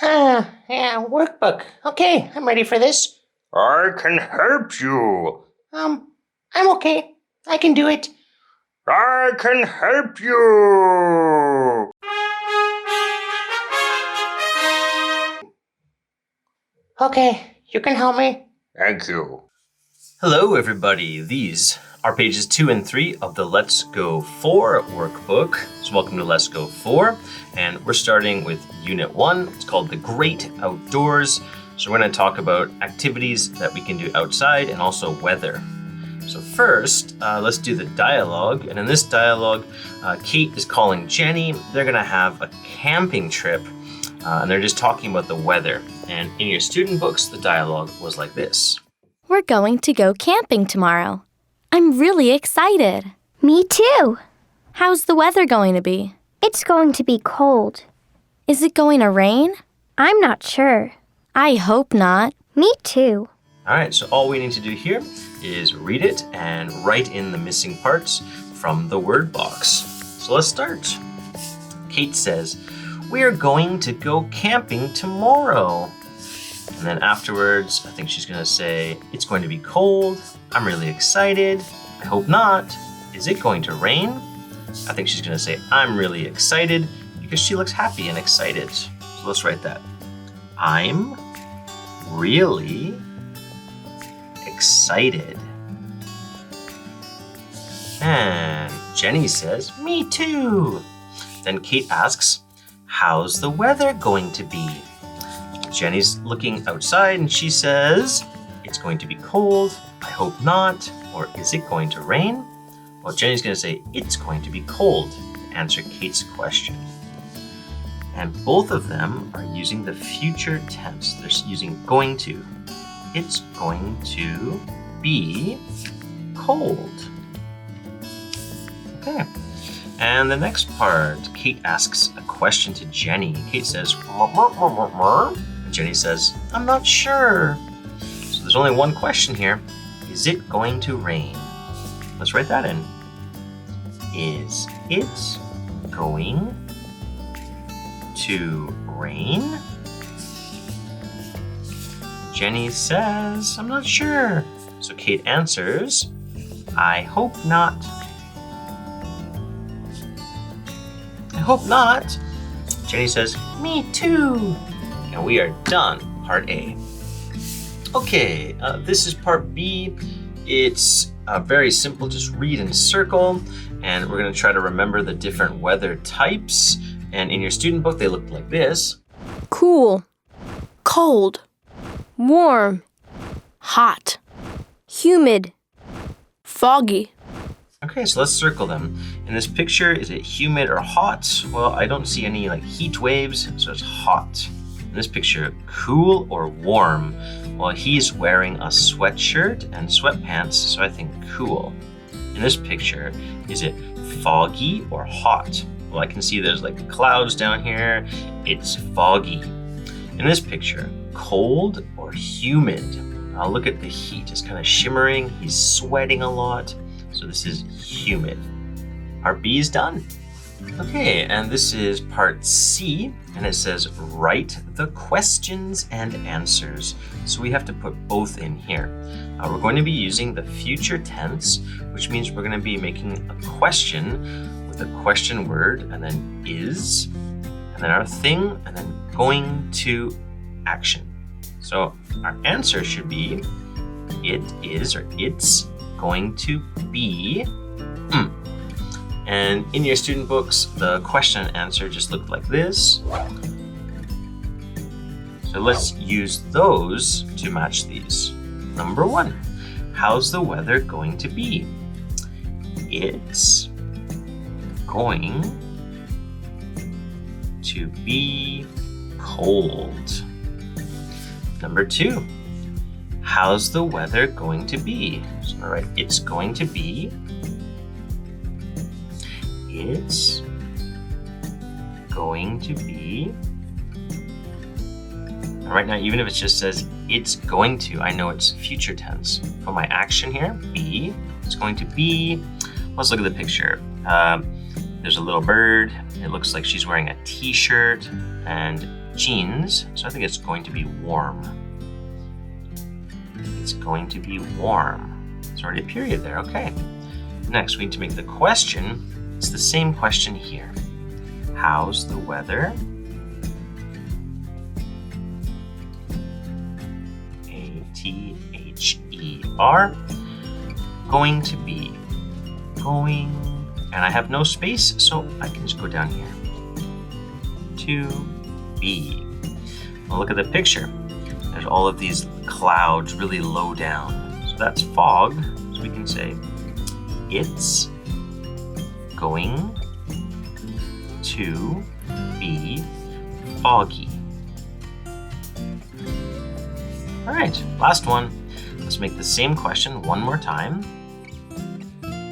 Yeah, workbook. Okay, I'm ready for this. I can help you. I'm okay. I can do it. I can help you. Okay, you can help me. Thank you. Hello, everybody. These are pages 2 and 3 of the Let's Go 4 workbook. So welcome to Let's Go 4. And we're starting with Unit 1. It's called The Great Outdoors. So we're going to talk about activities that we can do outside and also weather. So first, let's do the dialogue. And in this dialogue, Kate is calling Jenny. They're going to have a camping trip. And they're just talking about the weather. And in your student books, the dialogue was like this. We're going to go camping tomorrow. I'm really excited. Me too. How's the weather going to be? It's going to be cold. Is it going to rain? I'm not sure. I hope not. Me too. All right, so all we need to do here is read it and write in the missing parts from the word box. So let's start. Kate says, "We're going to go camping tomorrow." And then afterwards, I think she's going to say, "It's going to be cold. I'm really excited. I hope not. Is it going to rain?" I think she's going to say, "I'm really excited," because she looks happy and excited. So let's write that. I'm really excited. And Jenny says, "Me too." Then Kate asks, "How's the weather going to be?" Jenny's looking outside and she says, "It's going to be cold. I hope not." Or, "Is it going to rain?" Well, Jenny's going to say, "It's going to be cold," to answer Kate's question. And both of them are using the future tense. They're using going to. It's going to be cold. Okay. And the next part, Kate asks a question to Jenny. Kate says, "Mur, mur, mur, mur." Jenny says, "I'm not sure." So there's only one question here. Is it going to rain? Let's write that in. Is it going to rain? Jenny says, "I'm not sure." So Kate answers, "I hope not." "I hope not." Jenny says, "Me too." And we are done, part A. Okay, this is part B. It's very simple, just read and circle. And we're gonna try to remember the different weather types. And in your student book, they look like this. Cool, cold, warm, hot, humid, foggy. Okay, so let's circle them. In this picture, is it humid or hot? Well, I don't see any heat waves, so it's hot. In this picture, cool or warm? Well, he's wearing a sweatshirt and sweatpants, so I think cool. In this picture, is it foggy or hot? Well, I can see there's clouds down here. It's foggy. In this picture, cold or humid? I'll look at the heat. It's kind of shimmering. He's sweating a lot. So this is humid. Part B is done. Okay, and this is part C, and it says write the questions and answers. So we have to put both in here. We're going to be using the future tense, which means we're going to be making a question with a question word, and then is, and then our thing, and then going to action. So our answer should be, it is, or it's going to be. And in your student books, the question and answer just looked like this. So let's use those to match these. Number 1, how's the weather going to be? It's going to be cold. Number 2, how's the weather going to be? So all right, it's going to be. It's going to be. And right now, even if it just says it's going to, I know it's future tense. For my action here, be, it's going to be. Let's look at the picture. There's a little bird. It looks like she's wearing a t-shirt, and jeans, so I think it's going to be warm. It's going to be warm. There's already a period there, okay. Next, we need to make the question. It's the same question here. How's the weather? A-T-H-E-R. Going to be. Going. And I have no space, so I can just go down here. To be. Well, look at the picture. There's all of these clouds really low down. So that's fog. So we can say, it's going to be foggy. All right, last one. Let's make the same question one more time.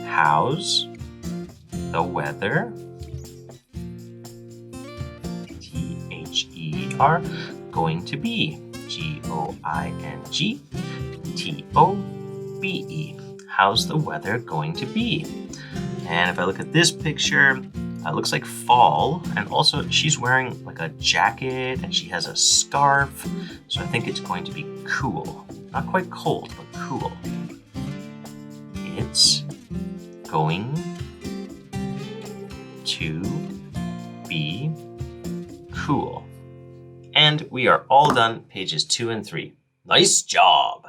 How's the weather? T-H-E-R going to be? G-O-I-N-G-T-O-B-E. How's the weather going to be? And if I look at this picture, it looks like fall, and also she's wearing like a jacket and she has a scarf, so I think it's going to be cool. Not quite cold, but cool. It's going to be cool. And we are all done pages 2 and 3. Nice job!